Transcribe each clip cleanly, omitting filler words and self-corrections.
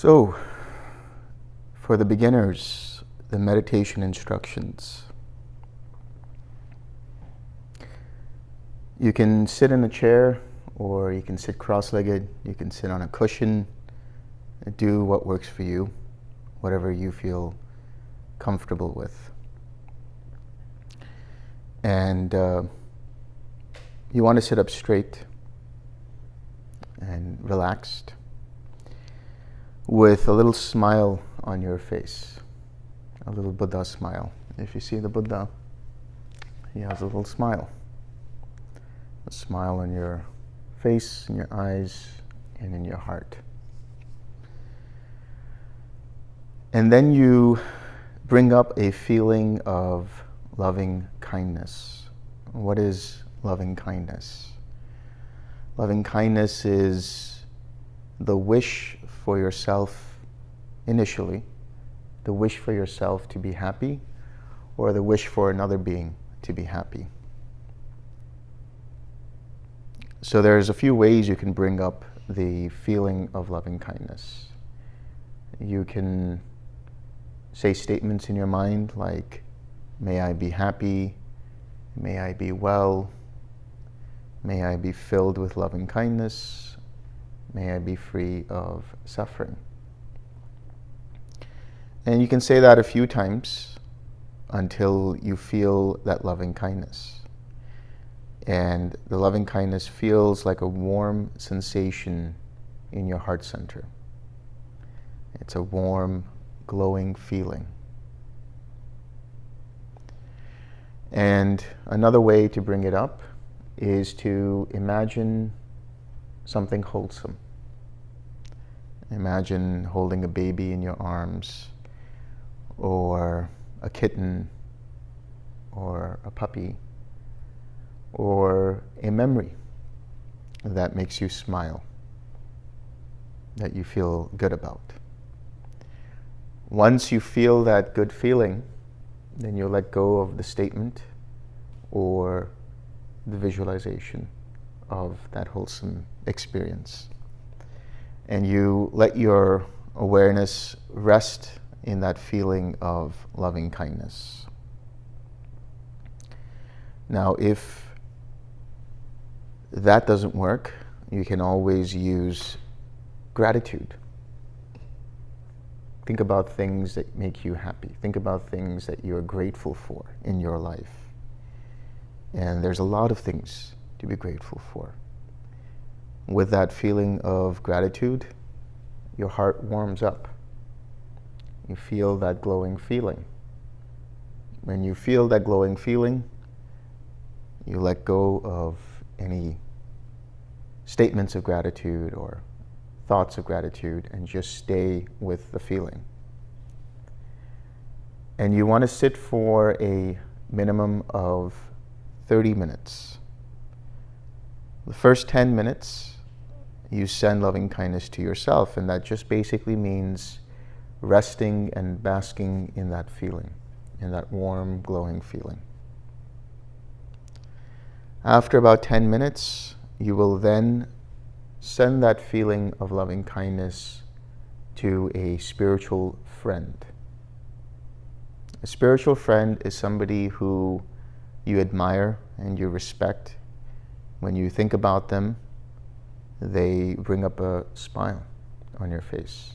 So, for the beginners, the meditation instructions. You can sit in a chair, or you can sit cross-legged, you can sit on a cushion. Do what works for you, whatever you feel comfortable with. And you want to sit up straight and relaxed, with a little smile on your face, a little Buddha smile. If you see the Buddha, he has a little smile. A smile on your face, in your eyes, and in your heart. And then you bring up a feeling of loving kindness. What is loving kindness? Loving kindness is the wish for yourself initially, the wish for yourself to be happy, or the wish for another being to be happy. So there's a few ways you can bring up the feeling of loving kindness. You can say statements in your mind like, may I be happy, may I be well, may I be filled with loving kindness, may I be free of suffering. And you can say that a few times until you feel that loving kindness. And the loving kindness feels like a warm sensation in your heart center. It's a warm, glowing feeling. And another way to bring it up is to imagine something wholesome. Imagine holding a baby in your arms, or a kitten, or a puppy, or a memory that makes you smile, that you feel good about. Once you feel that good feeling, then you let go of the statement or the visualization of that wholesome experience. And you let your awareness rest in that feeling of loving kindness. Now, if that doesn't work, you can always use gratitude. Think about things that make you happy. Think about things that you're grateful for in your life. And there's a lot of things to be grateful for. With that feeling of gratitude, your heart warms up. You feel that glowing feeling. When you feel that glowing feeling, you let go of any statements of gratitude or thoughts of gratitude and just stay with the feeling. And you want to sit for a minimum of 30 minutes. The first 10 minutes, you send loving kindness to yourself, and that just basically means resting and basking in that feeling, in that warm, glowing feeling. After about 10 minutes, you will then send that feeling of loving kindness to a spiritual friend. A spiritual friend is somebody who you admire and you respect. When you think about them, they bring up a smile on your face.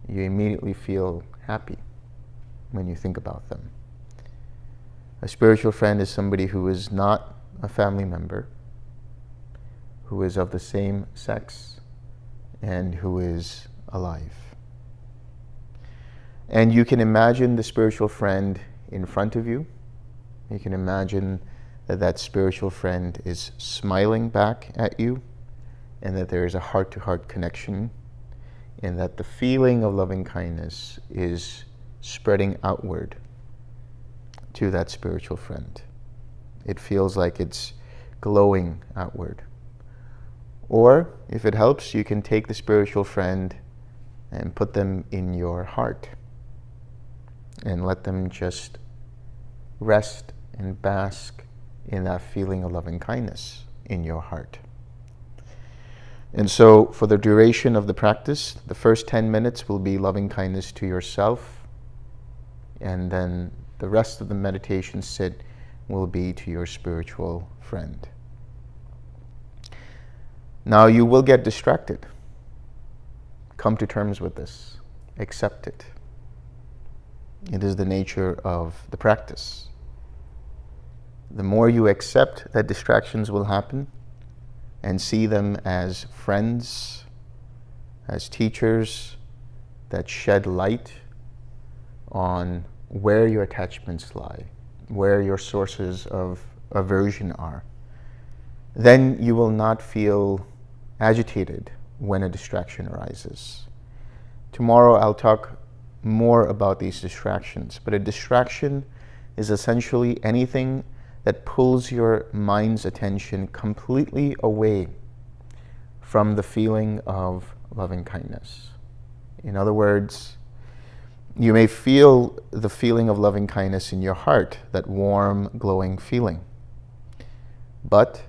You immediately feel happy when you think about them. A spiritual friend is somebody who is not a family member, who is of the same sex, and who is alive. And you can imagine the spiritual friend in front of you. You can imagine that that spiritual friend is smiling back at you, and that there is a heart-to-heart connection, and that the feeling of loving kindness is spreading outward to that spiritual friend. It feels like it's glowing outward. Or, if it helps, you can take the spiritual friend and put them in your heart and let them just rest and bask in that feeling of loving kindness in your heart. And so for the duration of the practice, the first 10 minutes will be loving kindness to yourself, and then the rest of the meditation sit will be to your spiritual friend. Now you will get distracted. Come to terms with this. Accept it. It is the nature of the practice. The more you accept that distractions will happen and see them as friends, as teachers that shed light on where your attachments lie, where your sources of aversion are, then you will not feel agitated when a distraction arises. Tomorrow I'll talk more about these distractions, but a distraction is essentially anything that pulls your mind's attention completely away from the feeling of loving kindness. In other words, you may feel the feeling of loving kindness in your heart, that warm, glowing feeling. But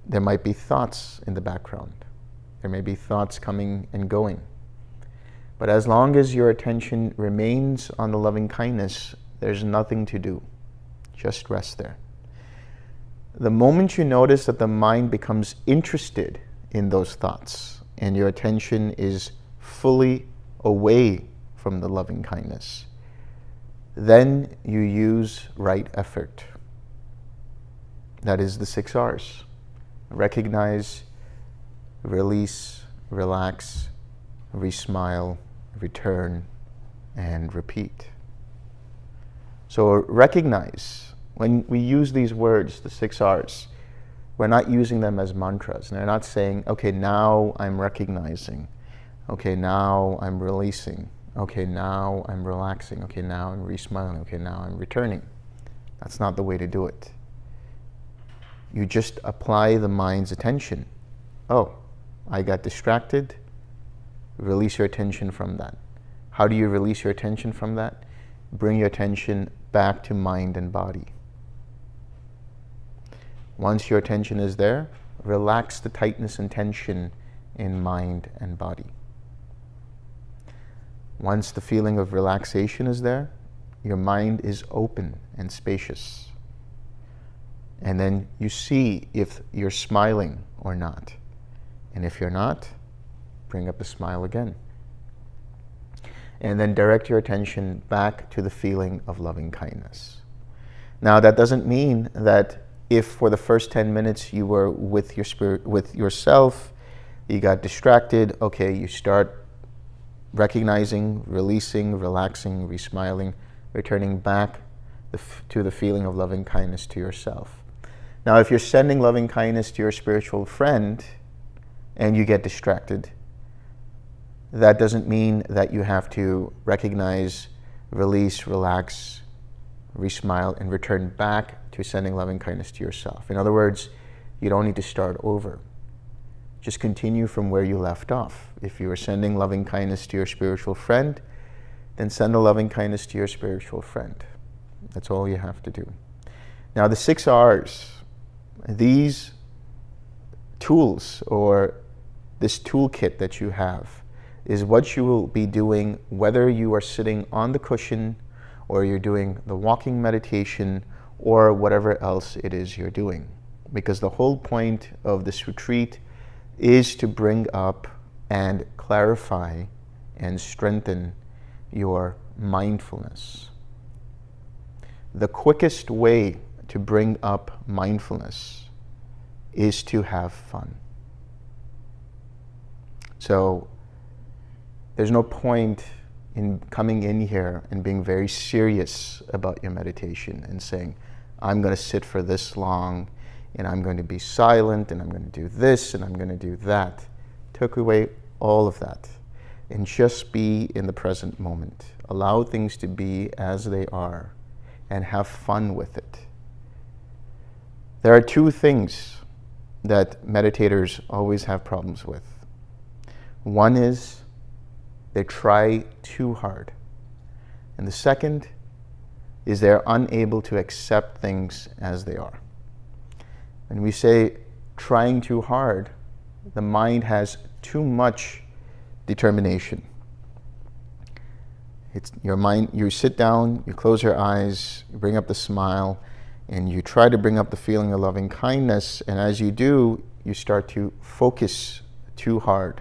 there might be thoughts in the background. There may be thoughts coming and going. But as long as your attention remains on the loving kindness, there's nothing to do. Just rest there. The moment you notice that the mind becomes interested in those thoughts and your attention is fully away from the loving kindness, then you use right effort. That is the 6 R's. Recognize, release, relax, re-smile, return, and repeat. So recognize, when we use these words, the 6 R's, we're not using them as mantras. They're not saying, okay, now I'm recognizing. Okay, now I'm releasing. Okay, now I'm relaxing. Okay, now I'm re-smiling. Okay, now I'm returning. That's not the way to do it. You just apply the mind's attention. Oh, I got distracted. Release your attention from that. How do you release your attention from that? Bring your attention back to mind and body. Once your attention is there, relax the tightness and tension in mind and body. Once the feeling of relaxation is there, your mind is open and spacious. And then you see if you're smiling or not. And if you're not, bring up the smile again. And then direct your attention back to the feeling of loving kindness. Now, that doesn't mean that if for the first 10 minutes you were with your spirit, with yourself, you got distracted, okay, you start recognizing, releasing, relaxing, re-smiling, returning back to the feeling of loving kindness to yourself. Now, if you're sending loving kindness to your spiritual friend and you get distracted, that doesn't mean that you have to recognize, release, relax, re-smile, and return back to sending loving kindness to yourself. In other words, you don't need to start over. Just continue from where you left off. If you are sending loving kindness to your spiritual friend, then send the loving kindness to your spiritual friend. That's all you have to do. Now, the 6 R's, these tools or this toolkit that you have is what you will be doing whether you are sitting on the cushion or you're doing the walking meditation or whatever else it is you're doing. Because the whole point of this retreat is to bring up and clarify and strengthen your mindfulness. The quickest way to bring up mindfulness is to have fun. So there's no point in coming in here and being very serious about your meditation and saying, I'm going to sit for this long and I'm going to be silent and I'm going to do this and I'm going to do that. Take away all of that and just be in the present moment. Allow things to be as they are and have fun with it. There are 2 things that meditators always have problems with. One is they try too hard. And the second is they're unable to accept things as they are. When we say trying too hard, the mind has too much determination. It's your mind, you sit down, you close your eyes, you bring up the smile, and you try to bring up the feeling of loving kindness, and as you do, you start to focus too hard.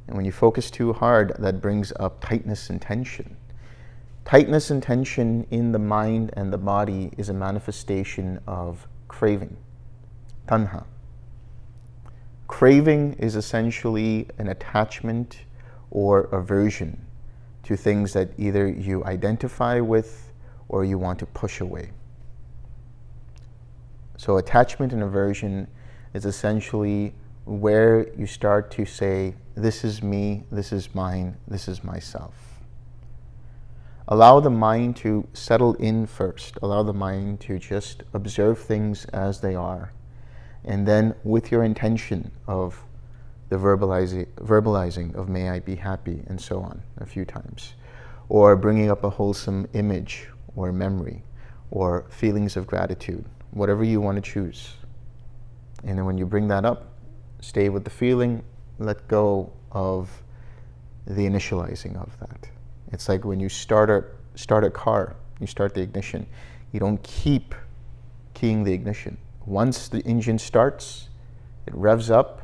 And when you focus too hard, that brings up tightness and tension. Tightness and tension in the mind and the body is a manifestation of craving, tanha. Craving is essentially an attachment or aversion to things that either you identify with or you want to push away. So attachment and aversion is essentially where you start to say, this is me, this is mine, this is myself. Allow the mind to settle in first. Allow the mind to just observe things as they are. And then with your intention of the verbalizing of may I be happy and so on a few times. Or bringing up a wholesome image or memory or feelings of gratitude, whatever you want to choose. And then when you bring that up, stay with the feeling, let go of the initializing of that. It's like when you start a car, you start the ignition. You don't keep keying the ignition. Once the engine starts, it revs up,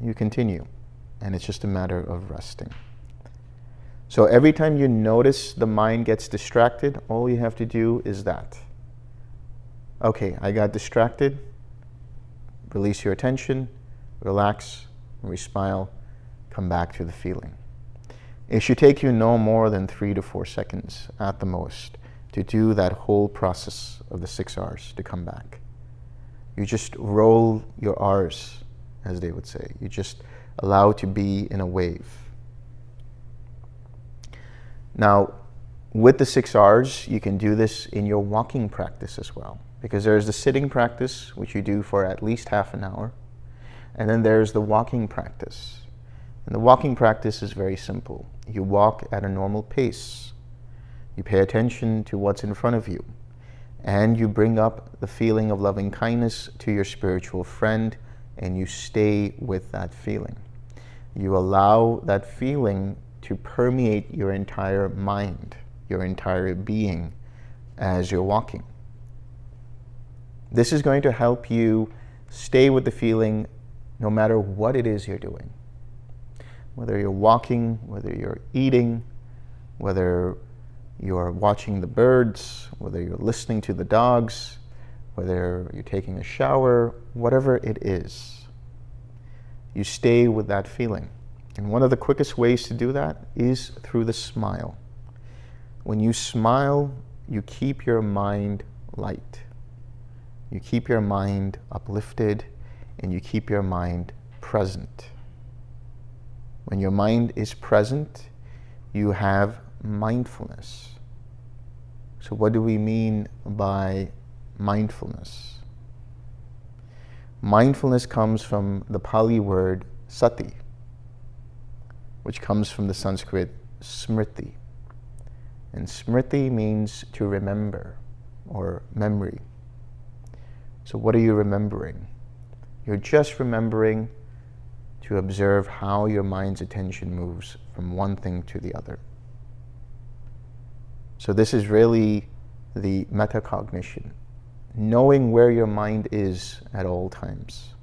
you continue. And it's just a matter of resting. So every time you notice the mind gets distracted, all you have to do is that. Okay, I got distracted. Release your attention, relax, re-smile, come back to the feeling. It should take you no more than 3 to 4 seconds at the most to do that whole process of the 6 R's to come back. You just roll your R's, as they would say. You just allow to be in a wave. Now, with the 6 R's, you can do this in your walking practice as well, because there's the sitting practice, which you do for at least half an hour, and then there's the walking practice. And the walking practice is very simple. You walk at a normal pace. You pay attention to what's in front of you, and you bring up the feeling of loving kindness to your spiritual friend, and you stay with that feeling. You allow that feeling to permeate your entire mind, your entire being as you're walking. This is going to help you stay with the feeling no matter what it is you're doing. Whether you're walking, whether you're eating, whether you're watching the birds, whether you're listening to the dogs, whether you're taking a shower, whatever it is, you stay with that feeling. And one of the quickest ways to do that is through the smile. When you smile, you keep your mind light. You keep your mind uplifted, and you keep your mind present. When your mind is present, you have mindfulness. So what do we mean by mindfulness? Mindfulness comes from the Pali word sati, which comes from the Sanskrit smriti. And smriti means to remember or memory. So what are you remembering? You're just remembering to observe how your mind's attention moves from one thing to the other. So this is really the metacognition, knowing where your mind is at all times.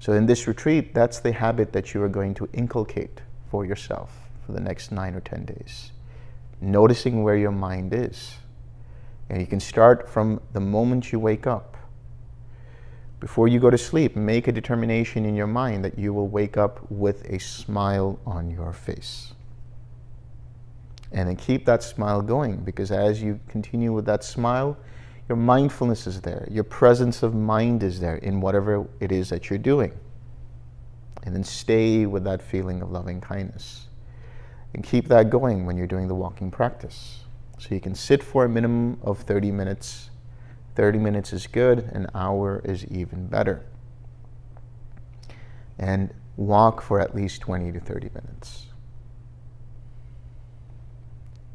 So in this retreat, that's the habit that you are going to inculcate for yourself for the next 9 or 10 days. Noticing where your mind is. And you can start from the moment you wake up. Before you go to sleep, make a determination in your mind that you will wake up with a smile on your face. And then keep that smile going, because as you continue with that smile, your mindfulness is there. Your presence of mind is there in whatever it is that you're doing. And then stay with that feeling of loving kindness. And keep that going when you're doing the walking practice. So you can sit for a minimum of 30 minutes. 30 minutes is good, an hour is even better. And walk for at least 20 to 30 minutes.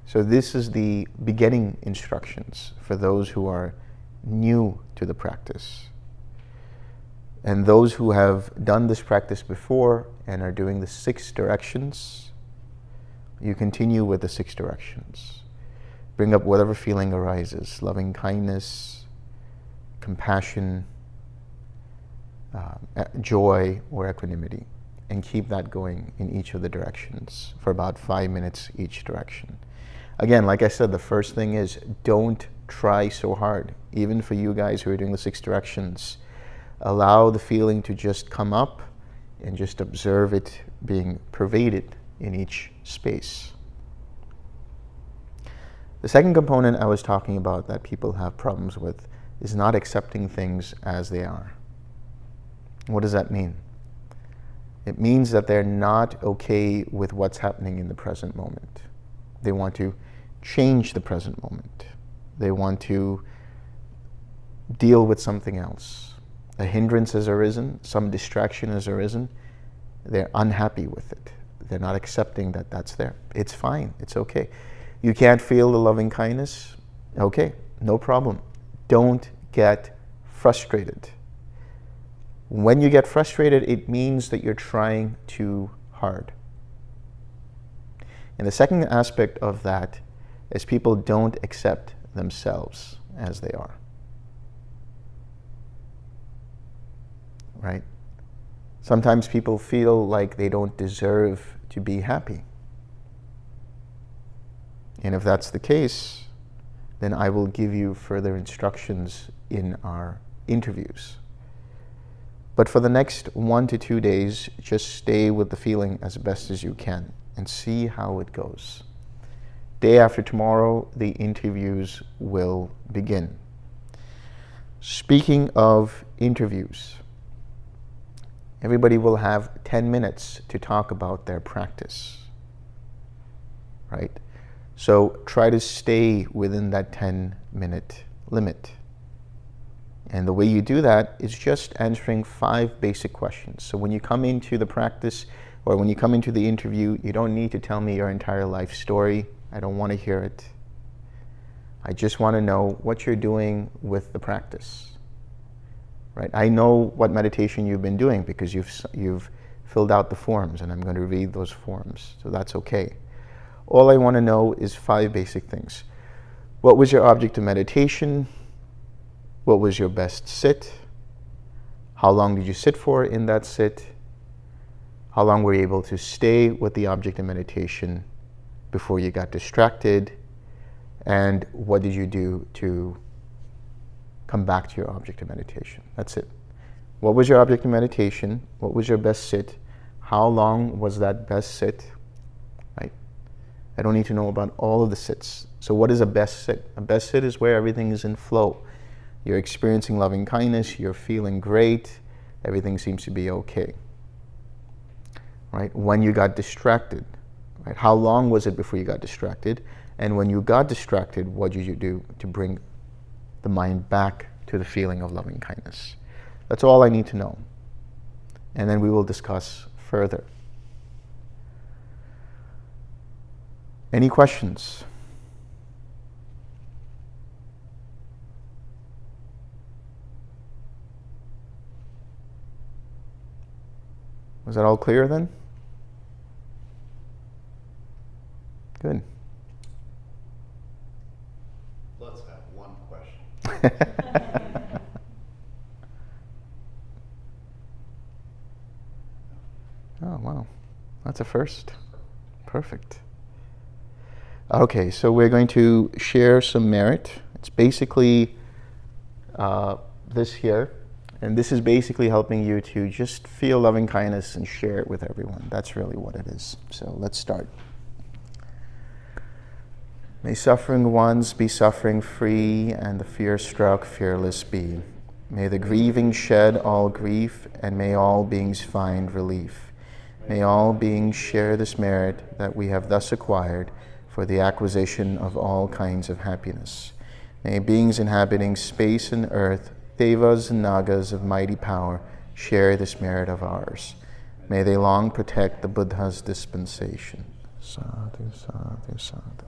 So this is the beginning instructions for those who are new to the practice. And those who have done this practice before and are doing the 6 directions, you continue with the 6 directions. Bring up whatever feeling arises, loving kindness, compassion, joy, or equanimity. And keep that going in each of the directions for about 5 minutes each direction. Again, like I said, the first thing is don't try so hard. Even for you guys who are doing the 6 directions, allow the feeling to just come up and just observe it being pervaded in each space. The second component I was talking about that people have problems with is not accepting things as they are. What does that mean? It means that they're not okay with what's happening in the present moment. They want to change the present moment. They want to deal with something else. A hindrance has arisen, some distraction has arisen. They're unhappy with it. They're not accepting that that's there. It's fine, it's okay. You can't feel the loving kindness? Okay, no problem. Don't get frustrated. When you get frustrated, it means that you're trying too hard. And the second aspect of that is people don't accept themselves as they are. Right? Sometimes people feel like they don't deserve to be happy. And if that's the case, then I will give you further instructions in our interviews. But for the next 1 to 2 days, just stay with the feeling as best as you can and see how it goes. Day after tomorrow, the interviews will begin. Speaking of interviews, everybody will have 10 minutes to talk about their practice, right? So try to stay within that 10-minute limit. And the way you do that is just answering 5 basic questions. So when you come into the practice or when you come into the interview, you don't need to tell me your entire life story. I don't want to hear it. I just want to know what you're doing with the practice. Right? I know what meditation you've been doing because you've filled out the forms, and I'm going to read those forms, so that's okay. All I want to know is 5 basic things. What was your object of meditation? What was your best sit? How long did you sit for in that sit? How long were you able to stay with the object of meditation before you got distracted? And what did you do to come back to your object of meditation? That's it. What was your object of meditation? What was your best sit? How long was that best sit? Right? I don't need to know about all of the sits. So what is a best sit? A best sit is where everything is in flow. You're experiencing loving kindness, you're feeling great, everything seems to be okay. Right? When you got distracted, right? How long was it before you got distracted? And when you got distracted, what did you do to bring the mind back to the feeling of loving kindness? That's all I need to know. And then we will discuss further. Any questions? Was that all clear then? Good. Let's have one question. Oh, wow. That's a first. Perfect. Okay, so we're going to share some merit. It's basically this here. And this is basically helping you to just feel loving kindness and share it with everyone. That's really what it is. So let's start. May suffering ones be suffering free, and the fear-struck fearless be. May the grieving shed all grief, and may all beings find relief. May all beings share this merit that we have thus acquired for the acquisition of all kinds of happiness. May beings inhabiting space and earth, Devas and Nagas of mighty power, share this merit of ours. May they long protect the Buddha's dispensation. Sadhu, sadhu, sadhu.